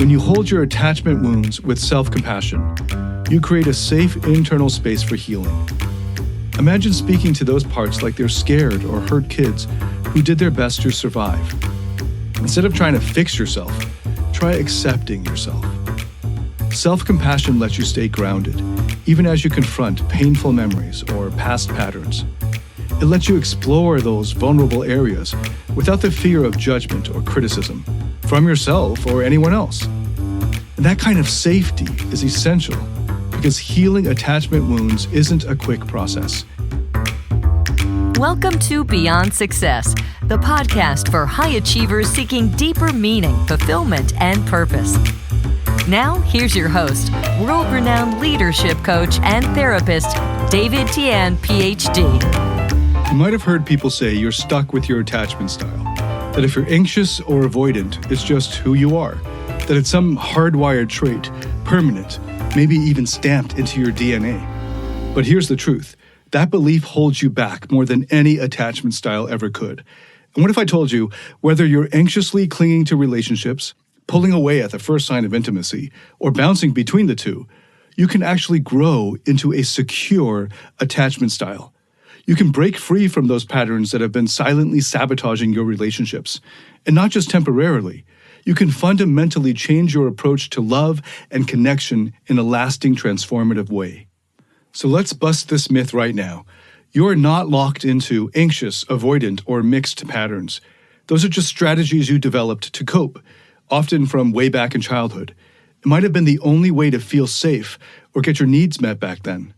When you hold your attachment wounds with self-compassion, you create a safe internal space for healing. Imagine speaking to those parts like they're scared or hurt kids who did their best to survive. Instead of trying to fix yourself, try accepting yourself. Self-compassion lets you stay grounded, even as you confront painful memories or past patterns. It lets you explore those vulnerable areas without the fear of judgment or criticism from yourself or anyone else. And that kind of safety is essential because healing attachment wounds isn't a quick process. Welcome to Beyond Success, the podcast for high achievers seeking deeper meaning, fulfillment, and purpose. Now, here's your host, world-renowned leadership coach and therapist, David Tian, PhD. You might have heard people say you're stuck with your attachment style, that if you're anxious or avoidant, it's just who you are, that it's some hardwired trait, permanent, maybe even stamped into your DNA. But here's the truth. That belief holds you back more than any attachment style ever could. And what if I told you, whether you're anxiously clinging to relationships, pulling away at the first sign of intimacy, or bouncing between the two, you can actually grow into a secure attachment style. You can break free from those patterns that have been silently sabotaging your relationships. And not just temporarily. You can fundamentally change your approach to love and connection in a lasting, transformative way. So let's bust this myth right now. You're not locked into anxious, avoidant, or mixed patterns. Those are just strategies you developed to cope, often from way back in childhood. It might have been the only way to feel safe or get your needs met back then.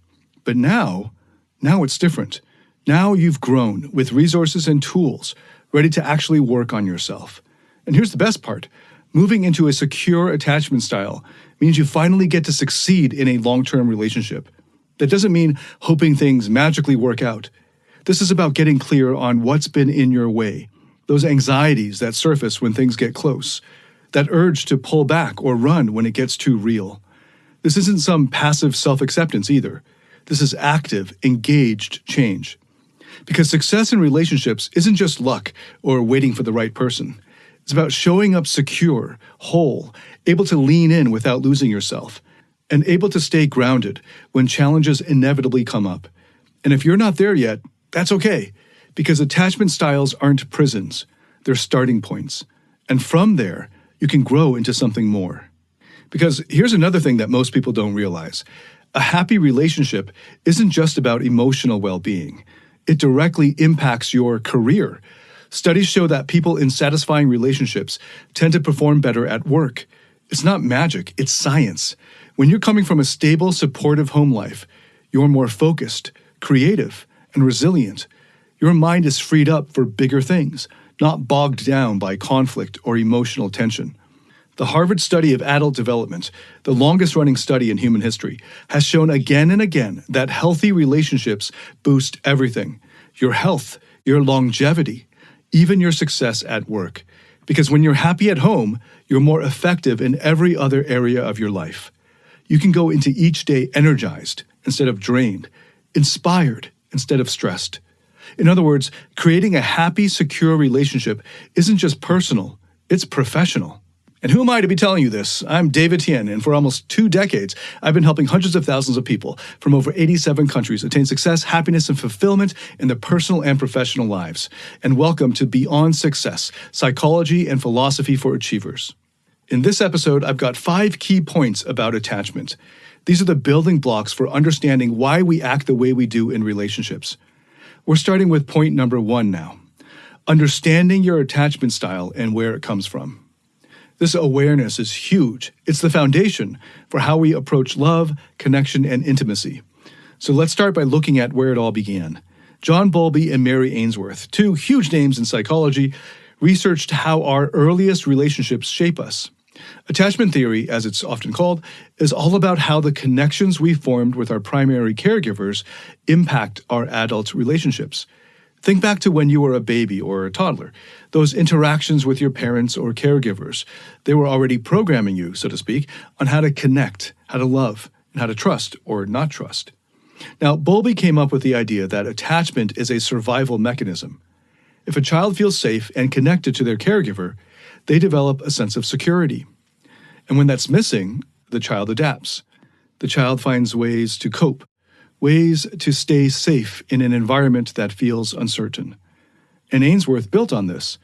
But now it's different. Now you've grown with resources and tools ready to actually work on yourself. And here's the best part. Moving into a secure attachment style means you finally get to succeed in a long-term relationship. That doesn't mean hoping things magically work out. This is about getting clear on what's been in your way, those anxieties that surface when things get close, that urge to pull back or run when it gets too real. This isn't some passive self-acceptance either. This is active, engaged change. Because success in relationships isn't just luck or waiting for the right person. It's about showing up secure, whole, able to lean in without losing yourself, and able to stay grounded when challenges inevitably come up. And if you're not there yet, that's okay, because attachment styles aren't prisons, they're starting points. And from there, you can grow into something more. Because here's another thing that most people don't realize. A happy relationship isn't just about emotional well-being. It directly impacts your career. Studies show that people in satisfying relationships tend to perform better at work. It's not magic, it's science. When you're coming from a stable, supportive home life, you're more focused, creative, and resilient. Your mind is freed up for bigger things, not bogged down by conflict or emotional tension. The Harvard study of adult development, the longest-running study in human history, has shown again and again that healthy relationships boost everything. Your health, your longevity, even your success at work. Because when you're happy at home, you're more effective in every other area of your life. You can go into each day energized instead of drained, inspired instead of stressed. In other words, creating a happy, secure relationship isn't just personal, it's professional. And who am I to be telling you this? I'm David Tian, and for almost 2 decades, I've been helping hundreds of thousands of people from over 87 countries attain success, happiness, and fulfillment in their personal and professional lives. And welcome to Beyond Success, Psychology and Philosophy for Achievers. In this episode, I've got 5 key points about attachment. These are the building blocks for understanding why we act the way we do in relationships. We're starting with point number 1 now. Understanding your attachment style and where it comes from. This awareness is huge. It's the foundation for how we approach love, connection, and intimacy. So let's start by looking at where it all began. John Bowlby and Mary Ainsworth, 2 huge names in psychology, researched how our earliest relationships shape us. Attachment theory, as it's often called, is all about how the connections we formed with our primary caregivers impact our adult relationships. Think back to when you were a baby or a toddler. Those interactions with your parents or caregivers, they were already programming you, so to speak, on how to connect, how to love, and how to trust or not trust. Now, Bowlby came up with the idea that attachment is a survival mechanism. If a child feels safe and connected to their caregiver, they develop a sense of security. And when that's missing, the child adapts. The child finds ways to cope, ways to stay safe in an environment that feels uncertain. And Ainsworth built on this,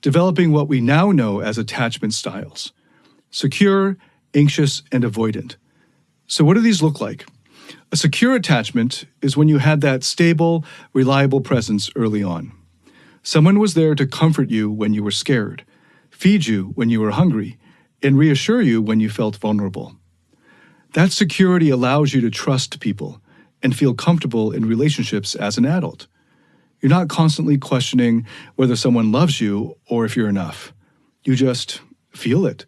developing what we now know as attachment styles: secure, anxious, and avoidant. So what do these look like? A secure attachment is when you had that stable, reliable presence early on. Someone was there to comfort you when you were scared, feed you when you were hungry, and reassure you when you felt vulnerable. That security allows you to trust people and feel comfortable in relationships as an adult. You're not constantly questioning whether someone loves you or if you're enough. You just feel it.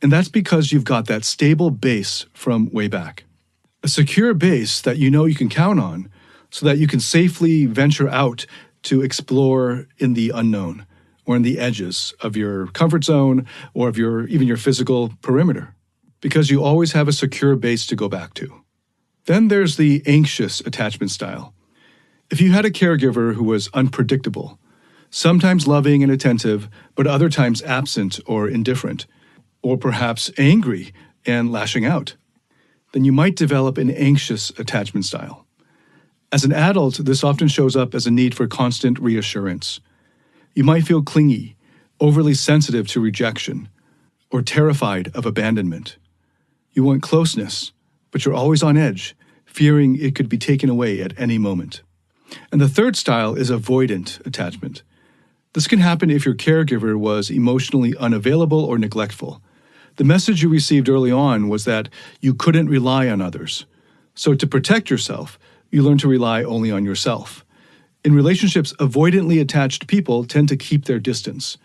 And that's because you've got that stable base from way back. A secure base that you know you can count on so that you can safely venture out to explore in the unknown or in the edges of your comfort zone or of even your physical perimeter, because you always have a secure base to go back to. Then there's the anxious attachment style. If you had a caregiver who was unpredictable, sometimes loving and attentive, but other times absent or indifferent, or perhaps angry and lashing out, then you might develop an anxious attachment style. As an adult, this often shows up as a need for constant reassurance. You might feel clingy, overly sensitive to rejection, or terrified of abandonment. You want closeness, but you're always on edge, fearing it could be taken away at any moment. And the third style is avoidant attachment. This can happen if your caregiver was emotionally unavailable or neglectful. The message you received early on was that you couldn't rely on others. So to protect yourself, you learn to rely only on yourself. In relationships, avoidantly attached people tend to keep their distance.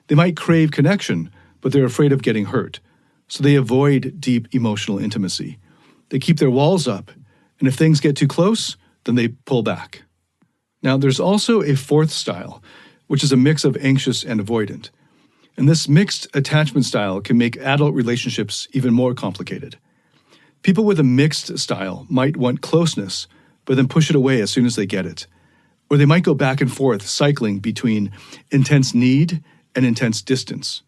They might crave connection, but they're afraid of getting hurt. So they avoid deep emotional intimacy. They keep their walls up, and if things get too close, then they pull back. Now, there's also a fourth style, which is a mix of anxious and avoidant. And this mixed attachment style can make adult relationships even more complicated. People with a mixed style might want closeness, but then push it away as soon as they get it. Or they might go back and forth, cycling between intense need and intense distance.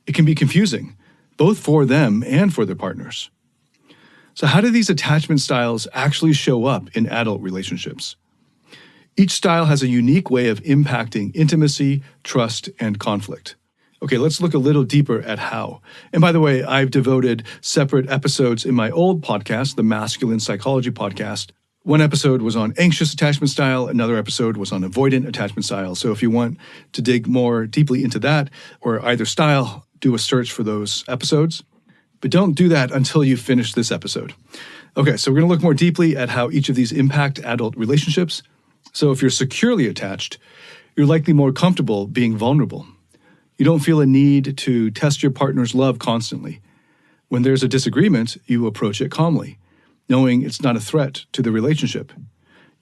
It can be confusing, both for them and for their partners. So how do these attachment styles actually show up in adult relationships? Each style has a unique way of impacting intimacy, trust, and conflict. Okay, let's look a little deeper at how. And by the way, I've devoted separate episodes in my old podcast, the Masculine Psychology Podcast. One episode was on anxious attachment style, another episode was on avoidant attachment style. So if you want to dig more deeply into that or either style, do a search for those episodes. But don't do that until you finish this episode. Okay, so we're going to look more deeply at how each of these impact adult relationships. So if you're securely attached, you're likely more comfortable being vulnerable. You don't feel a need to test your partner's love constantly. When there's a disagreement, you approach it calmly, knowing it's not a threat to the relationship.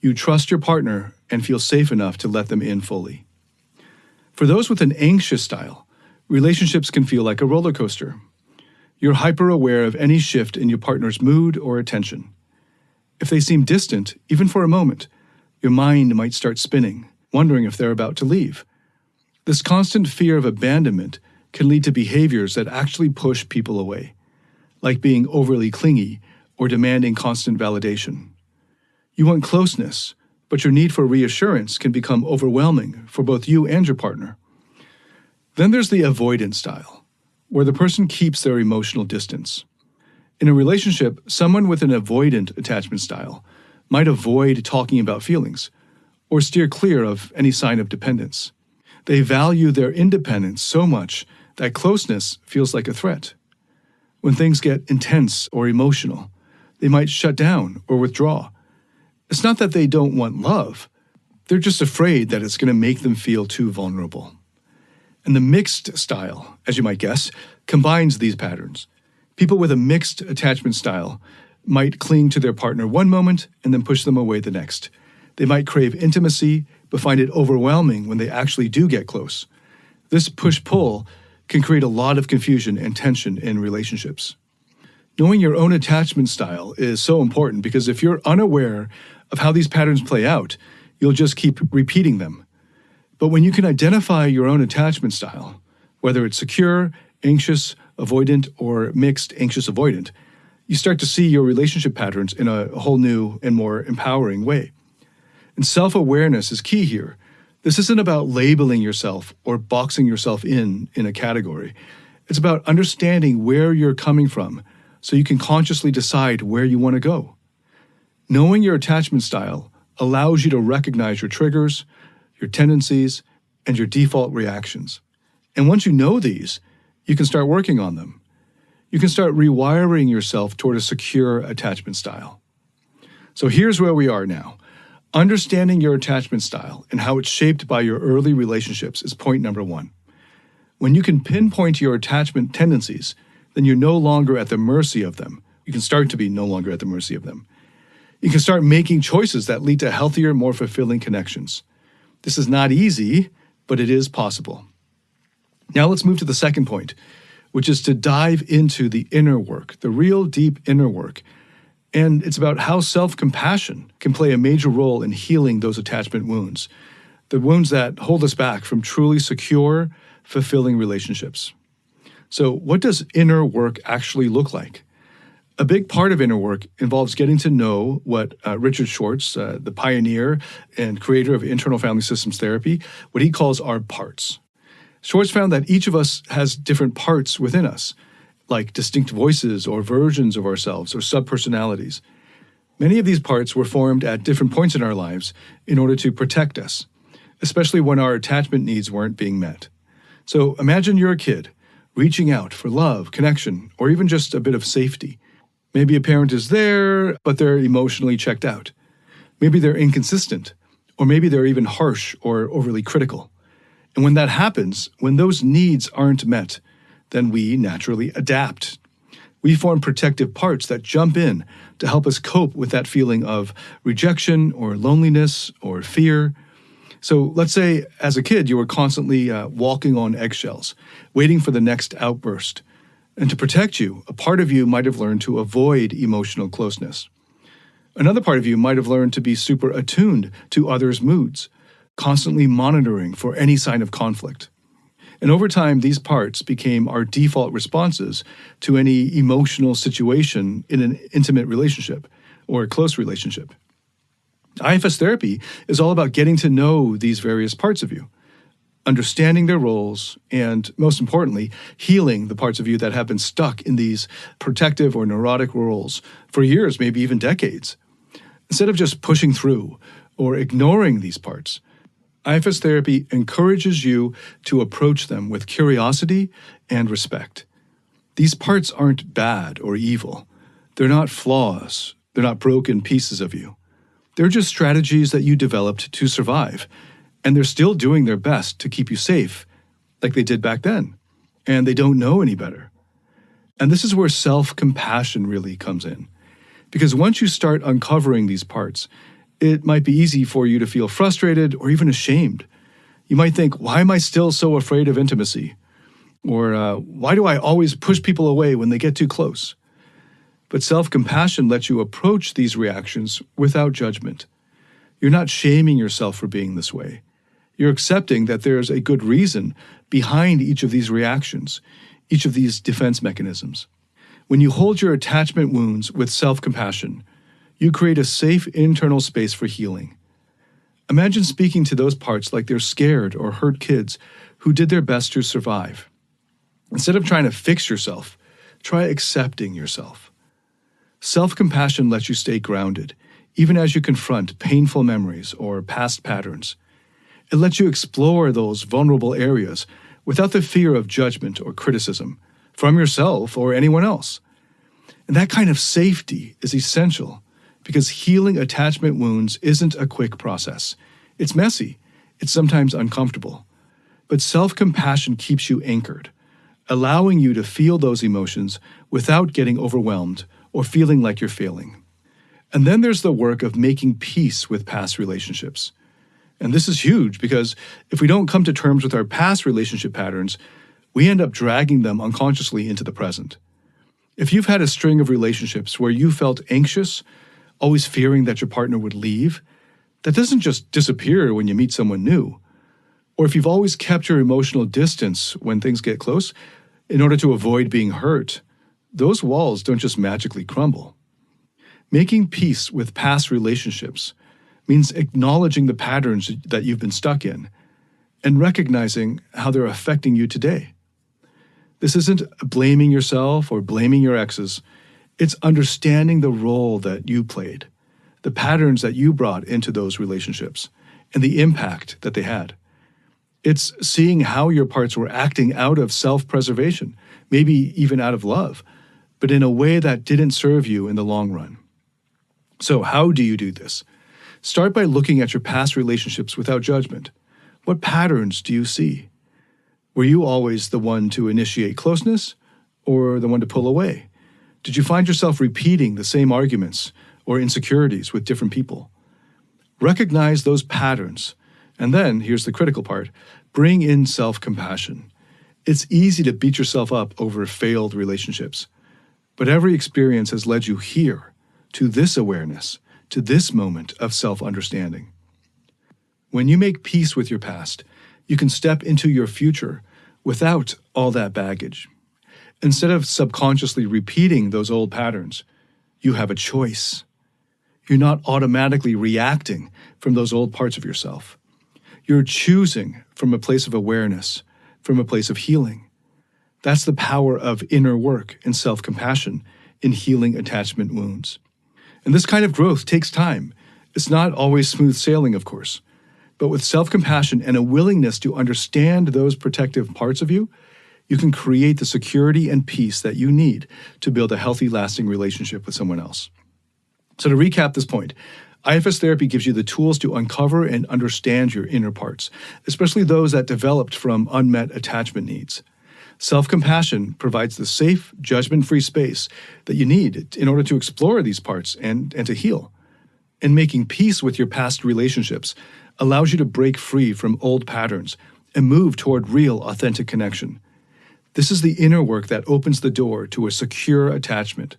You trust your partner and feel safe enough to let them in fully. For those with an anxious style, relationships can feel like a roller coaster. You're hyper-aware of any shift in your partner's mood or attention. If they seem distant, even for a moment, your mind might start spinning, wondering if they're about to leave. This constant fear of abandonment can lead to behaviors that actually push people away, like being overly clingy or demanding constant validation. You want closeness, but your need for reassurance can become overwhelming for both you and your partner. Then there's the avoidant style, where the person keeps their emotional distance. In a relationship, someone with an avoidant attachment style might avoid talking about feelings or steer clear of any sign of dependence. They value their independence so much that closeness feels like a threat. When things get intense or emotional, they might shut down or withdraw. It's not that they don't want love. They're just afraid that it's going to make them feel too vulnerable. And the mixed style, as you might guess, combines these patterns. People with a mixed attachment style might cling to their partner one moment and then push them away the next. They might crave intimacy, but find it overwhelming when they actually do get close. This push-pull can create a lot of confusion and tension in relationships. Knowing your own attachment style is so important because if you're unaware of how these patterns play out, you'll just keep repeating them. But when you can identify your own attachment style, whether it's secure, anxious, avoidant or mixed anxious avoidant, you start to see your relationship patterns in a whole new and more empowering way. And self-awareness is key here. This isn't about labeling yourself or boxing yourself in a category. It's about understanding where you're coming from so you can consciously decide where you want to go. Knowing your attachment style allows you to recognize your triggers, your tendencies, and your default reactions. And once you know these, you can start working on them. You can start rewiring yourself toward a secure attachment style. So here's where we are now. Understanding your attachment style and how it's shaped by your early relationships is point number one. When you can pinpoint your attachment tendencies, then you're no longer at the mercy of them. You can start to be no longer at the mercy of them. You can start making choices that lead to healthier, more fulfilling connections. This is not easy, but it is possible. Now let's move to the second point, which is to dive into the inner work, the real deep inner work. And it's about how self-compassion can play a major role in healing those attachment wounds, the wounds that hold us back from truly secure, fulfilling relationships. So what does inner work actually look like? A big part of inner work involves getting to know what Richard Schwartz, the pioneer and creator of internal family systems therapy, what he calls our parts. Schwartz found that each of us has different parts within us, like distinct voices or versions of ourselves or subpersonalities. Many of these parts were formed at different points in our lives in order to protect us, especially when our attachment needs weren't being met. So imagine you're a kid reaching out for love, connection, or even just a bit of safety. Maybe a parent is there, but they're emotionally checked out. Maybe they're inconsistent, or maybe they're even harsh or overly critical. And when that happens, when those needs aren't met, then we naturally adapt. We form protective parts that jump in to help us cope with that feeling of rejection or loneliness or fear. So let's say as a kid, you were constantly walking on eggshells, waiting for the next outburst. And to protect you, a part of you might have learned to avoid emotional closeness. Another part of you might have learned to be super attuned to others' moods, constantly monitoring for any sign of conflict. And over time, these parts became our default responses to any emotional situation in an intimate relationship or a close relationship. IFS therapy is all about getting to know these various parts of you, understanding their roles, and most importantly, healing the parts of you that have been stuck in these protective or neurotic roles for years, maybe even decades. Instead of just pushing through or ignoring these parts, IFS therapy encourages you to approach them with curiosity and respect. These parts aren't bad or evil. They're not flaws. They're not broken pieces of you. They're just strategies that you developed to survive, and they're still doing their best to keep you safe, like they did back then, and they don't know any better. And this is where self-compassion really comes in, because once you start uncovering these parts, it might be easy for you to feel frustrated or even ashamed. You might think, why am I still so afraid of intimacy? Or why do I always push people away when they get too close? But self-compassion lets you approach these reactions without judgment. You're not shaming yourself for being this way. You're accepting that there's a good reason behind each of these reactions, each of these defense mechanisms. When you hold your attachment wounds with self-compassion, you create a safe internal space for healing. Imagine speaking to those parts like they're scared or hurt kids who did their best to survive. Instead of trying to fix yourself, try accepting yourself. Self-compassion lets you stay grounded, even as you confront painful memories or past patterns. It lets you explore those vulnerable areas without the fear of judgment or criticism from yourself or anyone else. And that kind of safety is essential because healing attachment wounds isn't a quick process. It's messy. It's sometimes uncomfortable. But self-compassion keeps you anchored, allowing you to feel those emotions without getting overwhelmed or feeling like you're failing. And then there's the work of making peace with past relationships. And this is huge because if we don't come to terms with our past relationship patterns, we end up dragging them unconsciously into the present. If you've had a string of relationships where you felt anxious, always fearing that your partner would leave, that doesn't just disappear when you meet someone new. Or if you've always kept your emotional distance when things get close, In order to avoid being hurt, those walls don't just magically crumble. Making peace with past relationships means acknowledging the patterns that you've been stuck in and recognizing how they're affecting you today. This isn't blaming yourself or blaming your exes. It's understanding the role that you played, the patterns that you brought into those relationships, and the impact that they had. It's seeing how your parts were acting out of self-preservation, maybe even out of love, but in a way that didn't serve you in the long run. So how do you do this? Start by looking at your past relationships without judgment. What patterns do you see? Were you always the one to initiate closeness or the one to pull away? Did you find yourself repeating the same arguments or insecurities with different people? Recognize those patterns, and then, here's the critical part, bring in self-compassion. It's easy to beat yourself up over failed relationships, but every experience has led you here, to this awareness, to this moment of self-understanding. When you make peace with your past, you can step into your future without all that baggage. Instead of subconsciously repeating those old patterns, you have a choice. You're not automatically reacting from those old parts of yourself. You're choosing from a place of awareness, from a place of healing. That's the power of inner work and self-compassion in healing attachment wounds. And this kind of growth takes time. It's not always smooth sailing, of course. But with self-compassion and a willingness to understand those protective parts of you, you can create the security and peace that you need to build a healthy, lasting relationship with someone else. So to recap this point, IFS therapy gives you the tools to uncover and understand your inner parts, especially those that developed from unmet attachment needs. Self-compassion provides the safe, judgment-free space that you need in order to explore these parts and to heal. And making peace with your past relationships allows you to break free from old patterns and move toward real, authentic connection. This is the inner work that opens the door to a secure attachment,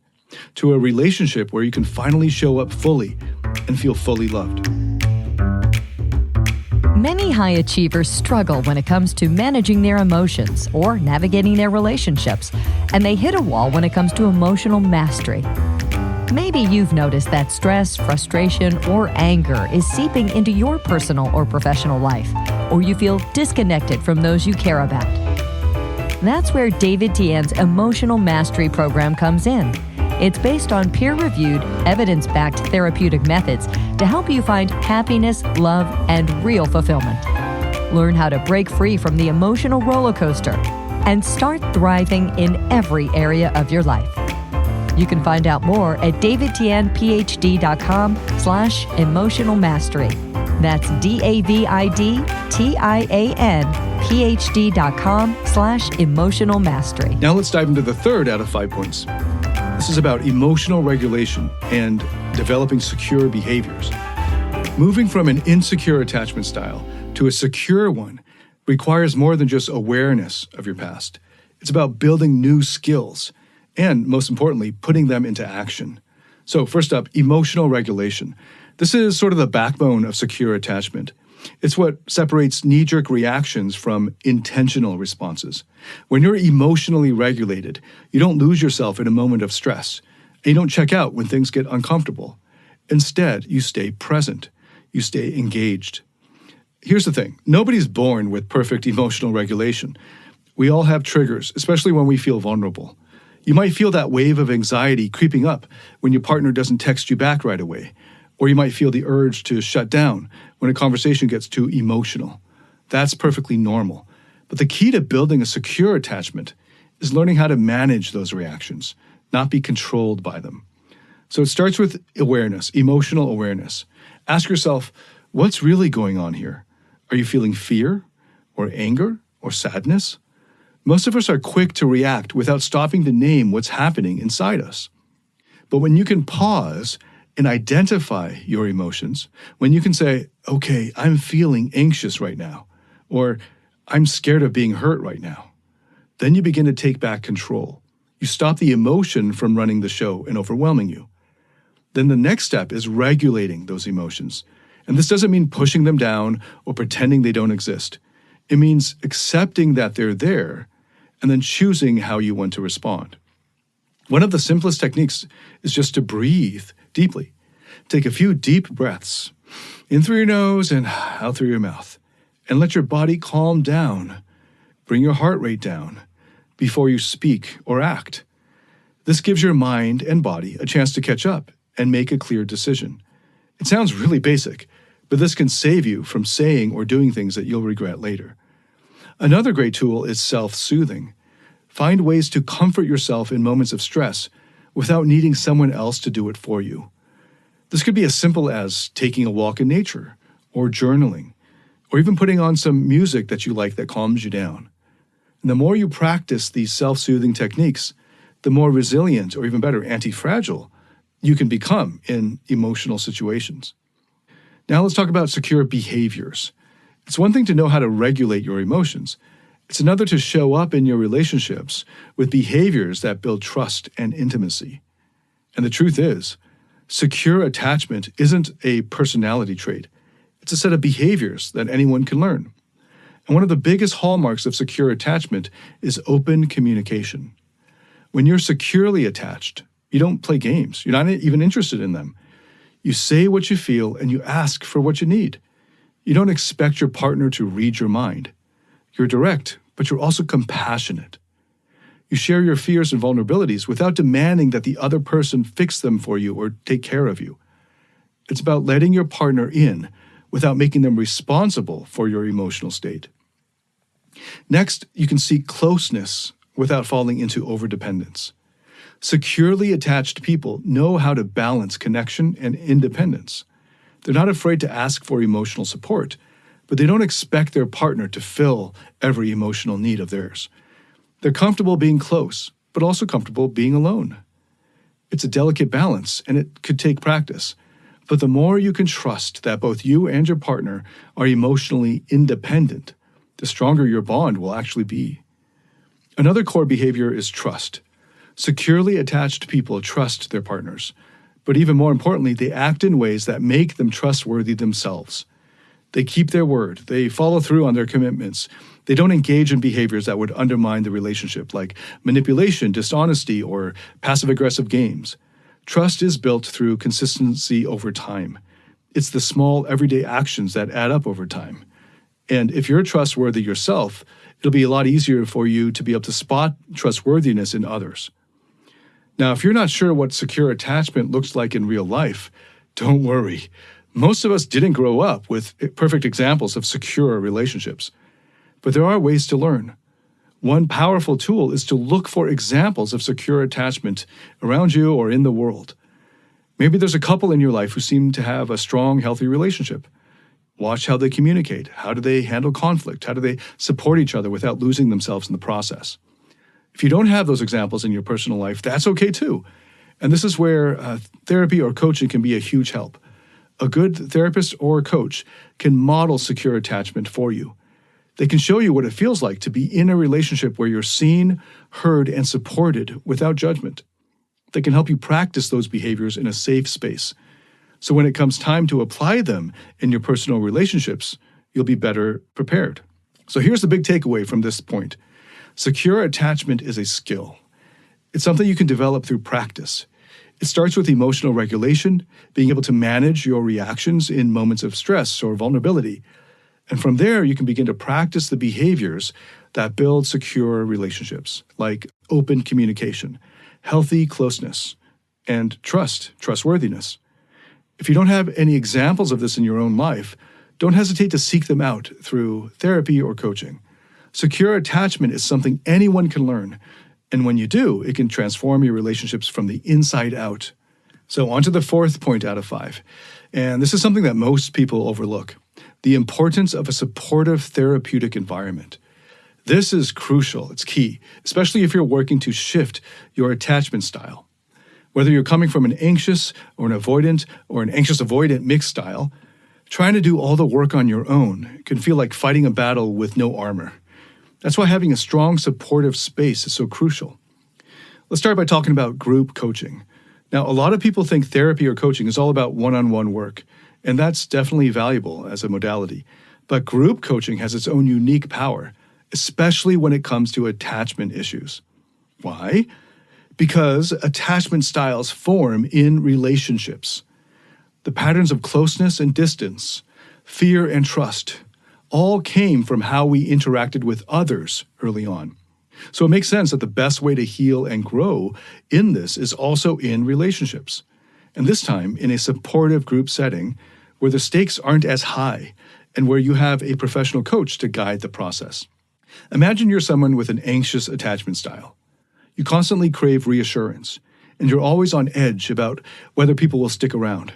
to a relationship where you can finally show up fully and feel fully loved. Many high achievers struggle when it comes to managing their emotions or navigating their relationships, and they hit a wall when it comes to emotional mastery. Maybe you've noticed that stress, frustration, or anger is seeping into your personal or professional life, or you feel disconnected from those you care about. That's where David Tien's Emotional Mastery Program comes in. It's based on peer-reviewed, evidence-backed therapeutic methods to help you find happiness, love, and real fulfillment. Learn how to break free from the emotional roller coaster and start thriving in every area of your life. You can find out more at davidtianphd.com/emotional mastery. That's DAVIDTIANPHD.com/emotional mastery. Now let's dive into the third out of 5 points. This is about emotional regulation and developing secure behaviors. Moving from an insecure attachment style to a secure one requires more than just awareness of your past. It's about building new skills and, most importantly, putting them into action. So first up, emotional regulation. This is sort of the backbone of secure attachment. It's what separates knee-jerk reactions from intentional responses. When you're emotionally regulated, you don't lose yourself in a moment of stress, and you don't check out when things get uncomfortable. Instead, you stay present. You stay engaged. Here's the thing. Nobody's born with perfect emotional regulation. We all have triggers, especially when we feel vulnerable. You might feel that wave of anxiety creeping up when your partner doesn't text you back right away, or you might feel the urge to shut down when a conversation gets too emotional. That's perfectly normal. But the key to building a secure attachment is learning how to manage those reactions, not be controlled by them. So it starts with awareness, emotional awareness. Ask yourself, what's really going on here? Are you feeling fear or anger or sadness? Most of us are quick to react without stopping to name what's happening inside us. But when you can pause and identify your emotions, when you can say, okay, I'm feeling anxious right now, or I'm scared of being hurt right now, then you begin to take back control. You stop the emotion from running the show and overwhelming you. Then the next step is regulating those emotions. And this doesn't mean pushing them down or pretending they don't exist. It means accepting that they're there and then choosing how you want to respond. One of the simplest techniques is just to breathe deeply. Take a few deep breaths, in through your nose and out through your mouth, and let your body calm down. Bring your heart rate down before you speak or act. This gives your mind and body a chance to catch up and make a clear decision. It sounds really basic, but this can save you from saying or doing things that you'll regret later. Another great tool is self-soothing. Find ways to comfort yourself in moments of stress without needing someone else to do it for you. This could be as simple as taking a walk in nature, or journaling, or even putting on some music that you like that calms you down. And the more you practice these self-soothing techniques, the more resilient, or even better, anti-fragile, you can become in emotional situations. Now let's talk about secure behaviors. It's one thing to know how to regulate your emotions. It's another to show up in your relationships with behaviors that build trust and intimacy. And the truth is, secure attachment isn't a personality trait. It's a set of behaviors that anyone can learn. And one of the biggest hallmarks of secure attachment is open communication. When you're securely attached, you don't play games. You're not even interested in them. You say what you feel and you ask for what you need. You don't expect your partner to read your mind. You're direct, but you're also compassionate. You share your fears and vulnerabilities without demanding that the other person fix them for you or take care of you. It's about letting your partner in without making them responsible for your emotional state. Next, you can seek closeness without falling into overdependence. Securely attached people know how to balance connection and independence. They're not afraid to ask for emotional support, but they don't expect their partner to fill every emotional need of theirs. They're comfortable being close, but also comfortable being alone. It's a delicate balance, and it could take practice. But the more you can trust that both you and your partner are emotionally independent, the stronger your bond will actually be. Another core behavior is trust. Securely attached people trust their partners, but even more importantly, they act in ways that make them trustworthy themselves. They keep their word. They follow through on their commitments. They don't engage in behaviors that would undermine the relationship, like manipulation, dishonesty, or passive-aggressive games. Trust is built through consistency over time. It's the small, everyday actions that add up over time. And if you're trustworthy yourself, it'll be a lot easier for you to be able to spot trustworthiness in others. Now, if you're not sure what secure attachment looks like in real life, don't worry. Most of us didn't grow up with perfect examples of secure relationships. But there are ways to learn. One powerful tool is to look for examples of secure attachment around you or in the world. Maybe there's a couple in your life who seem to have a strong, healthy relationship. Watch how they communicate. How do they handle conflict? How do they support each other without losing themselves in the process? If you don't have those examples in your personal life, that's okay too. And this is where therapy or coaching can be a huge help. A good therapist or coach can model secure attachment for you. They can show you what it feels like to be in a relationship where you're seen, heard, and supported without judgment. They can help you practice those behaviors in a safe space. So when it comes time to apply them in your personal relationships, you'll be better prepared. So here's the big takeaway from this point. Secure attachment is a skill. It's something you can develop through practice. It starts with emotional regulation, being able to manage your reactions in moments of stress or vulnerability. And from there, you can begin to practice the behaviors that build secure relationships, like open communication, healthy closeness, and trustworthiness. If you don't have any examples of this in your own life, don't hesitate to seek them out through therapy or coaching. Secure attachment is something anyone can learn, and when you do, it can transform your relationships from the inside out. So on to the fourth point out of 5, and this is something that most people overlook: the importance of a supportive therapeutic environment. This is crucial, it's key, especially if you're working to shift your attachment style. Whether you're coming from an anxious or an avoidant or an anxious-avoidant mixed style, trying to do all the work on your own can feel like fighting a battle with no armor. That's why having a strong supportive space is so crucial. Let's start by talking about group coaching. Now, a lot of people think therapy or coaching is all about one-on-one work, and that's definitely valuable as a modality. But group coaching has its own unique power. especially when it comes to attachment issues. Why? Because attachment styles form in relationships. The patterns of closeness and distance, fear and trust, all came from how we interacted with others early on. So it makes sense that the best way to heal and grow in this is also in relationships. And this time in a supportive group setting where the stakes aren't as high and where you have a professional coach to guide the process. Imagine you're someone with an anxious attachment style. You constantly crave reassurance, and you're always on edge about whether people will stick around.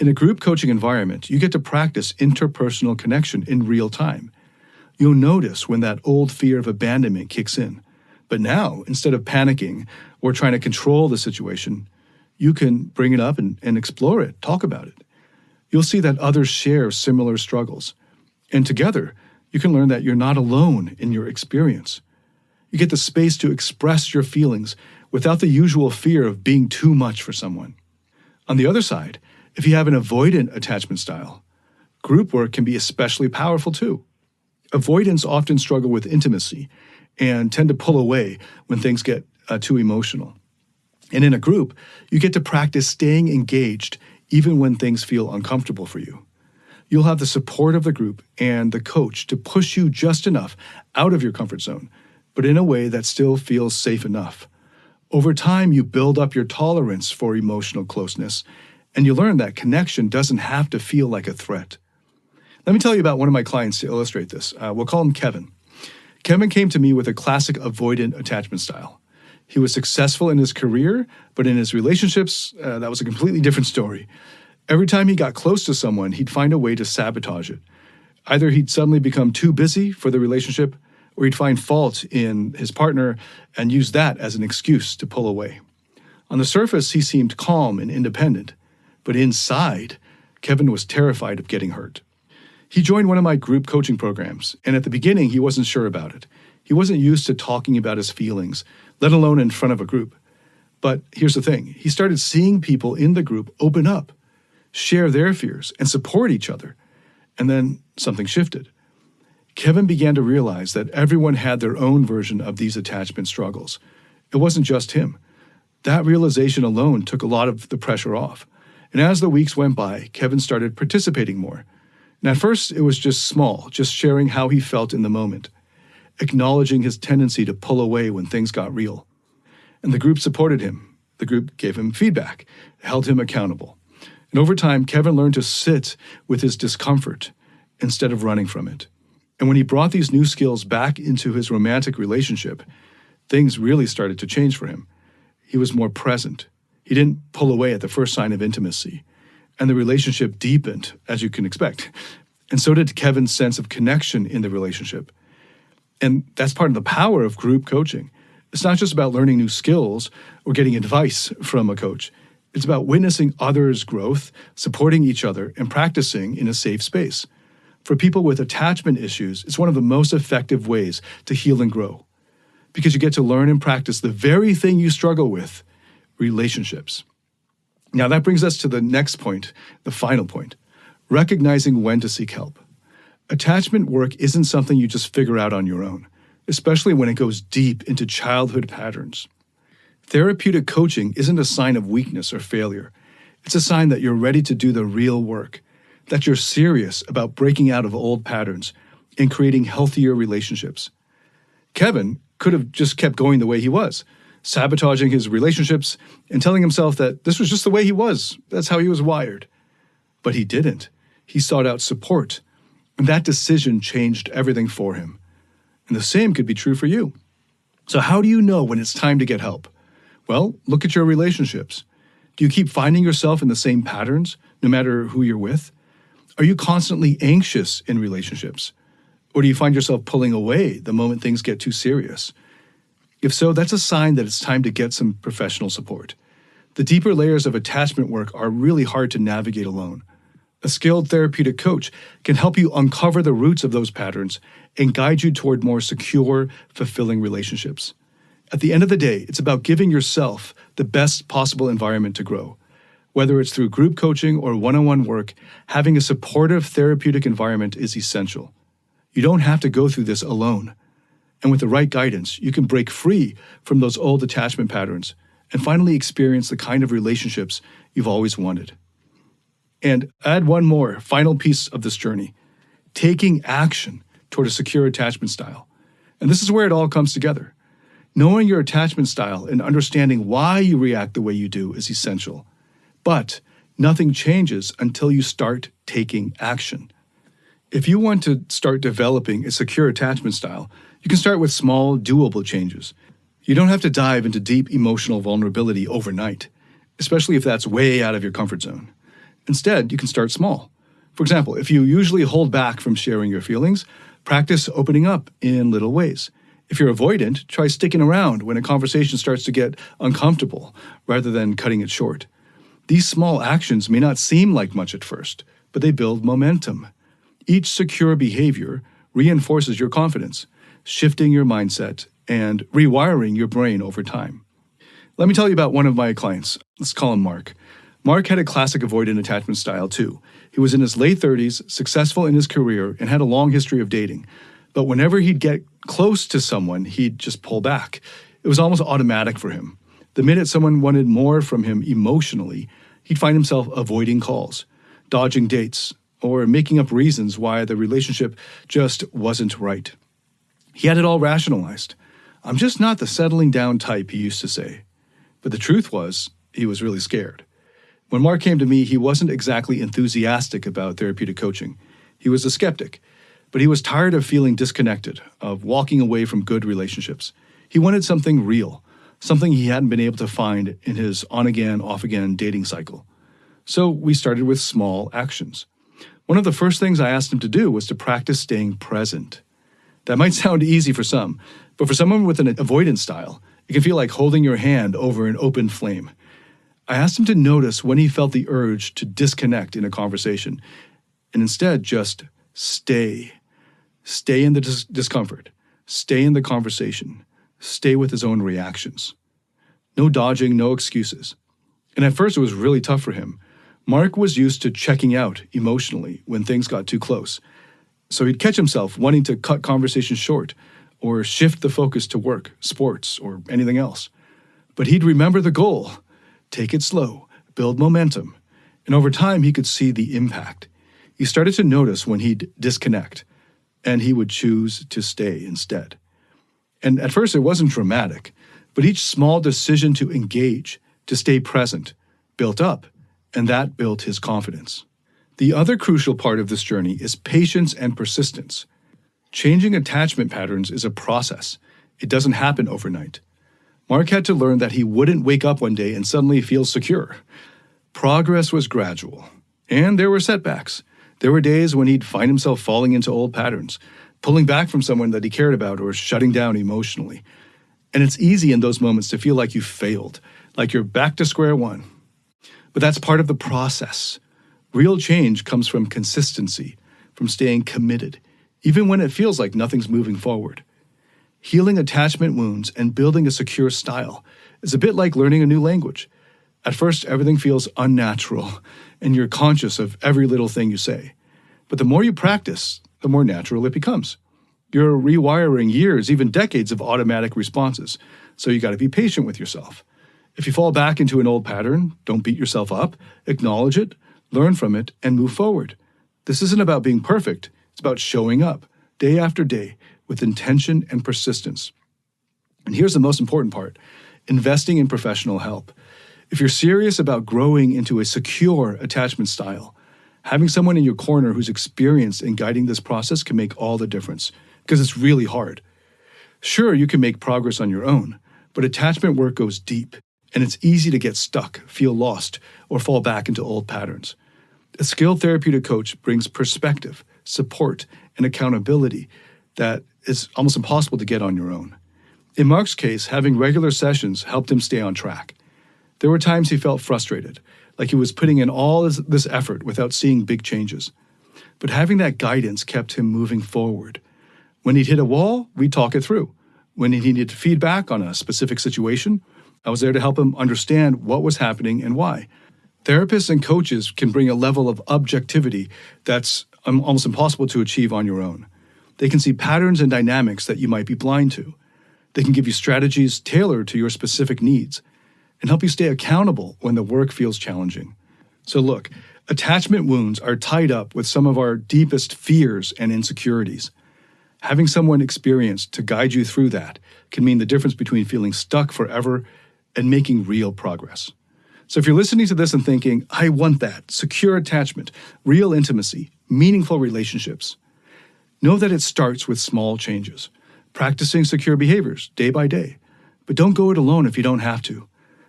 In a group coaching environment, you get to practice interpersonal connection in real time. You'll notice when that old fear of abandonment kicks in. But now, instead of panicking or trying to control the situation, you can bring it up and explore it, talk about it. You'll see that others share similar struggles. And together, you can learn that you're not alone in your experience. You get the space to express your feelings without the usual fear of being too much for someone. On the other side, if you have an avoidant attachment style, group work can be especially powerful too. Avoidants often struggle with intimacy and tend to pull away when things get too emotional. And in a group, you get to practice staying engaged even when things feel uncomfortable for you. You'll have the support of the group and the coach to push you just enough out of your comfort zone, but in a way that still feels safe enough. Over time, you build up your tolerance for emotional closeness, and you learn that connection doesn't have to feel like a threat. Let me tell you about one of my clients to illustrate this. We'll call him Kevin. Kevin came to me with a classic avoidant attachment style. He was successful in his career, but in his relationships, that was a completely different story. Every time he got close to someone, he'd find a way to sabotage it. Either he'd suddenly become too busy for the relationship, or he'd find fault in his partner and use that as an excuse to pull away. On the surface, he seemed calm and independent, but inside, Kevin was terrified of getting hurt. He joined one of my group coaching programs, and at the beginning, he wasn't sure about it. He wasn't used to talking about his feelings, let alone in front of a group. But here's the thing. He started seeing people in the group open up, share their fears, and support each other. And then something shifted. Kevin began to realize that everyone had their own version of these attachment struggles. It wasn't just him. That realization alone took a lot of the pressure off. And as the weeks went by, Kevin started participating more. And at first, it was just small, just sharing how he felt in the moment, acknowledging his tendency to pull away when things got real. And the group supported him. The group gave him feedback, held him accountable. And over time, Kevin learned to sit with his discomfort instead of running from it. And when he brought these new skills back into his romantic relationship, things really started to change for him. He was more present. He didn't pull away at the first sign of intimacy. And the relationship deepened, as you can expect. And so did Kevin's sense of connection in the relationship. And that's part of the power of group coaching. It's not just about learning new skills or getting advice from a coach. It's about witnessing others' growth, supporting each other, and practicing in a safe space. For people with attachment issues, it's one of the most effective ways to heal and grow, because you get to learn and practice the very thing you struggle with, relationships. Now that brings us to the next point, the final point, recognizing when to seek help. Attachment work isn't something you just figure out on your own, especially when it goes deep into childhood patterns. Therapeutic coaching isn't a sign of weakness or failure. It's a sign that you're ready to do the real work, that you're serious about breaking out of old patterns and creating healthier relationships. Kevin could have just kept going the way he was, sabotaging his relationships and telling himself that this was just the way he was. That's how he was wired. But he didn't. He sought out support, and that decision changed everything for him. And the same could be true for you. So how do you know when it's time to get help? Well, look at your relationships. Do you keep finding yourself in the same patterns, no matter who you're with? Are you constantly anxious in relationships? Or do you find yourself pulling away the moment things get too serious? If so, that's a sign that it's time to get some professional support. The deeper layers of attachment work are really hard to navigate alone. A skilled therapeutic coach can help you uncover the roots of those patterns and guide you toward more secure, fulfilling relationships. At the end of the day, it's about giving yourself the best possible environment to grow. Whether it's through group coaching or one-on-one work, having a supportive therapeutic environment is essential. You don't have to go through this alone. And with the right guidance, you can break free from those old attachment patterns and finally experience the kind of relationships you've always wanted. And add one more final piece of this journey, taking action toward a secure attachment style. And this is where it all comes together. Knowing your attachment style and understanding why you react the way you do is essential. But nothing changes until you start taking action. If you want to start developing a secure attachment style, you can start with small, doable changes. You don't have to dive into deep emotional vulnerability overnight, especially if that's way out of your comfort zone. Instead, you can start small. For example, if you usually hold back from sharing your feelings, practice opening up in little ways. If you're avoidant, try sticking around when a conversation starts to get uncomfortable rather than cutting it short. These small actions may not seem like much at first, but they build momentum. Each secure behavior reinforces your confidence, shifting your mindset and rewiring your brain over time. Let me tell you about one of my clients. Let's call him Mark. Mark had a classic avoidant attachment style too. He was in his late 30s, successful in his career, and had a long history of dating. But whenever he'd get close to someone, he'd just pull back. It was almost automatic for him. The minute someone wanted more from him emotionally, he'd find himself avoiding calls, dodging dates, or making up reasons why the relationship just wasn't right. He had it all rationalized. I'm just not the settling down type, he used to say. But the truth was, he was really scared. When Mark came to me, he wasn't exactly enthusiastic about therapeutic coaching. He was a skeptic, but he was tired of feeling disconnected, of walking away from good relationships. He wanted something real, something he hadn't been able to find in his on-again, off-again dating cycle. So we started with small actions. One of the first things I asked him to do was to practice staying present. That might sound easy for some, but for someone with an avoidance style, it can feel like holding your hand over an open flame. I asked him to notice when he felt the urge to disconnect in a conversation, and instead just stay. Stay in the discomfort. Stay in the conversation. Stay with his own reactions. No dodging, no excuses. And at first it was really tough for him. Mark was used to checking out emotionally when things got too close. So he'd catch himself wanting to cut conversations short or shift the focus to work, sports, or anything else. But he'd remember the goal. Take it slow, build momentum. And over time, he could see the impact. He started to notice when he'd disconnect, and he would choose to stay instead. And at first, it wasn't dramatic, but each small decision to engage, to stay present, built up, and that built his confidence. The other crucial part of this journey is patience and persistence. Changing attachment patterns is a process. It doesn't happen overnight. Mark had to learn that he wouldn't wake up one day and suddenly feel secure. Progress was gradual, and there were setbacks. There were days when he'd find himself falling into old patterns, pulling back from someone that he cared about or shutting down emotionally. And it's easy in those moments to feel like you failed, like you're back to square one. But that's part of the process. Real change comes from consistency, from staying committed, even when it feels like nothing's moving forward. Healing attachment wounds and building a secure style is a bit like learning a new language. At first, everything feels unnatural, and you're conscious of every little thing you say. But the more you practice, the more natural it becomes. You're rewiring years, even decades of automatic responses, so you got to be patient with yourself. If you fall back into an old pattern, don't beat yourself up, acknowledge it, learn from it, and move forward. This isn't about being perfect. It's about showing up, day after day, with intention and persistence. And here's the most important part, investing in professional help. If you're serious about growing into a secure attachment style, having someone in your corner who's experienced in guiding this process can make all the difference, because it's really hard. Sure, you can make progress on your own, but attachment work goes deep, and it's easy to get stuck, feel lost, or fall back into old patterns. A skilled therapeutic coach brings perspective, support, and accountability that is almost impossible to get on your own. In Mark's case, having regular sessions helped him stay on track. There were times he felt frustrated, like he was putting in all this effort without seeing big changes. But having that guidance kept him moving forward. When he'd hit a wall, we'd talk it through. When he needed feedback on a specific situation, I was there to help him understand what was happening and why. Therapists and coaches can bring a level of objectivity that's almost impossible to achieve on your own. They can see patterns and dynamics that you might be blind to. They can give you strategies tailored to your specific needs and help you stay accountable when the work feels challenging. So look, attachment wounds are tied up with some of our deepest fears and insecurities. Having someone experienced to guide you through that can mean the difference between feeling stuck forever and making real progress. So if you're listening to this and thinking, I want that, secure attachment, real intimacy, meaningful relationships, know that it starts with small changes, practicing secure behaviors day by day. But don't go it alone if you don't have to.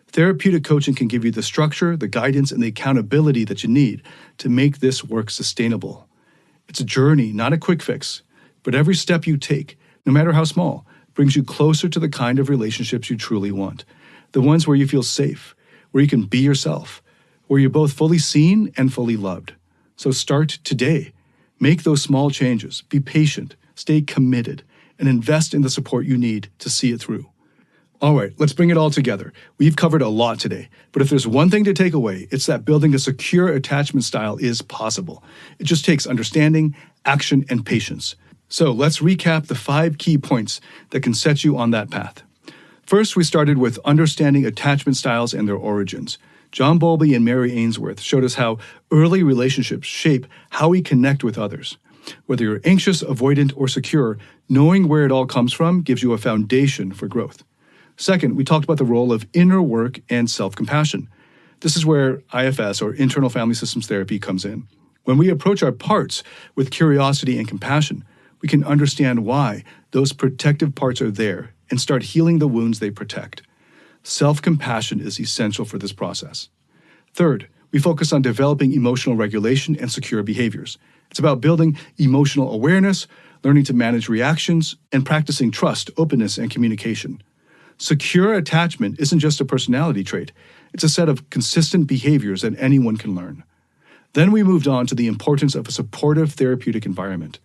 Therapeutic coaching can give you the structure, the guidance, and the accountability that you need to make this work sustainable. It's a journey, not a quick fix, but every step you take, no matter how small, brings you closer to the kind of relationships you truly want. The ones where you feel safe, where you can be yourself, where you're both fully seen and fully loved. So start today. Make those small changes. Be patient, stay committed, and invest in the support you need to see it through. All right, let's bring it all together. We've covered a lot today, but if there's one thing to take away, it's that building a secure attachment style is possible. It just takes understanding, action, and patience. So let's recap the 5 key points that can set you on that path. First, we started with understanding attachment styles and their origins. John Bowlby and Mary Ainsworth showed us how early relationships shape how we connect with others. Whether you're anxious, avoidant, or secure, knowing where it all comes from gives you a foundation for growth. Second, we talked about the role of inner work and self-compassion. This is where IFS, or internal family systems therapy, comes in. When we approach our parts with curiosity and compassion, we can understand why those protective parts are there and start healing the wounds they protect. Self-compassion is essential for this process. Third, we focus on developing emotional regulation and secure behaviors. It's about building emotional awareness, learning to manage reactions, and practicing trust, openness, and communication. Secure attachment isn't just a personality trait. It's a set of consistent behaviors that anyone can learn. Then we moved on to the importance of a supportive therapeutic environment.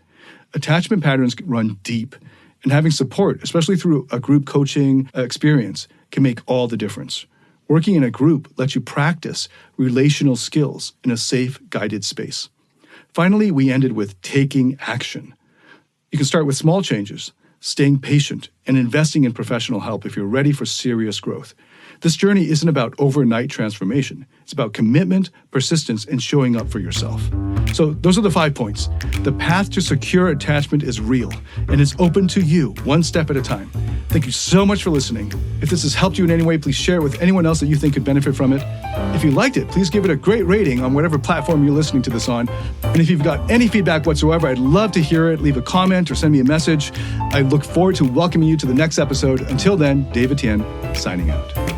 Attachment patterns run deep, and having support, especially through a group coaching experience, can make all the difference. Working in a group lets you practice relational skills in a safe, guided space. Finally, we ended with taking action. You can start with small changes, staying patient, and investing in professional help if you're ready for serious growth. This journey isn't about overnight transformation. It's about commitment, persistence, and showing up for yourself. So those are the 5 points. The path to secure attachment is real, and it's open to you, one step at a time. Thank you so much for listening. If this has helped you in any way, please share it with anyone else that you think could benefit from it. If you liked it, please give it a great rating on whatever platform you're listening to this on. And if you've got any feedback whatsoever, I'd love to hear it. Leave a comment or send me a message. I look forward to welcoming you to the next episode. Until then, Dave Etienne, signing out.